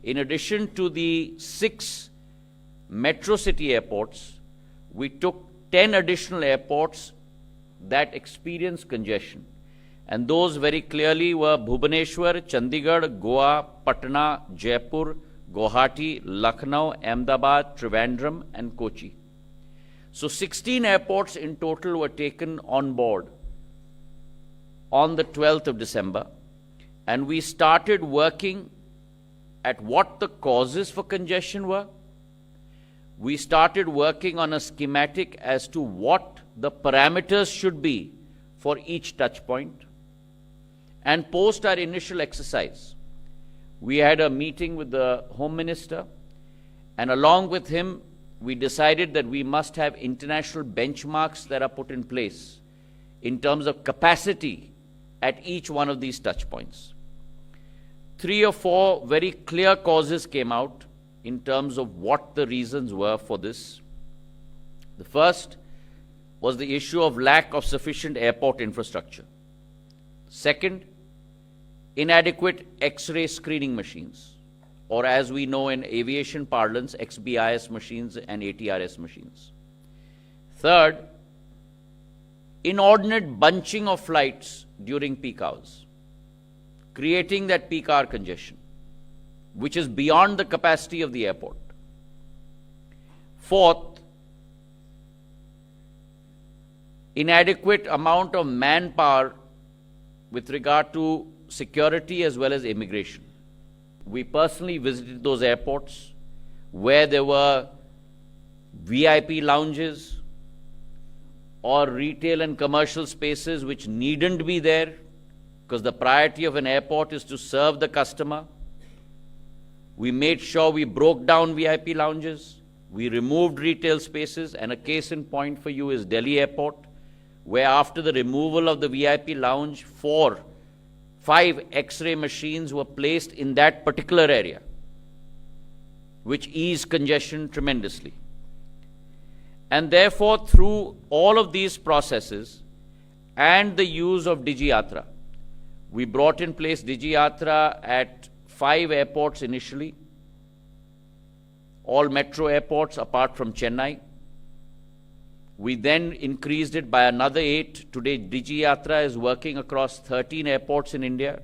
in addition to the 6 metro city airports, we took 10 additional airports that experienced congestion. And those very clearly were Bhubaneswar, Chandigarh, Goa, Patna, Jaipur, Guwahati, Lucknow, Ahmedabad, Trivandrum, and Kochi. So 16 airports in total were taken on board on the 12th of December. And we started working at what the causes for congestion were. We started working on a schematic as to what the parameters should be for each touch point. And post our initial exercise, we had a meeting with the Home Minister, and along with him, we decided that we must have international benchmarks that are put in place in terms of capacity at each one of these touch points. 3 or 4 very clear causes came out in terms of what the reasons were for this. The first was the issue of lack of sufficient airport infrastructure. Second, inadequate X-ray screening machines, or as we know in aviation parlance, XBIS machines and ATRS machines. Third, inordinate bunching of flights during peak hours, creating that peak hour congestion, which is beyond the capacity of the airport. Fourth, inadequate amount of manpower with regard to security as well as immigration. We personally visited those airports where there were VIP lounges or retail and commercial spaces which needn't be there, because the priority of an airport is to serve the customer. We made sure we broke down VIP lounges, we removed retail spaces, and a case in point for you is Delhi Airport, where after the removal of the VIP lounge, 5 X-ray machines were placed in that particular area, which eased congestion tremendously. And therefore, through all of these processes and the use of DigiYatra, we brought in place DigiYatra at 5 airports initially, all metro airports apart from Chennai. We then increased it by another 8. Today, DigiYatra is working across 13 airports in India.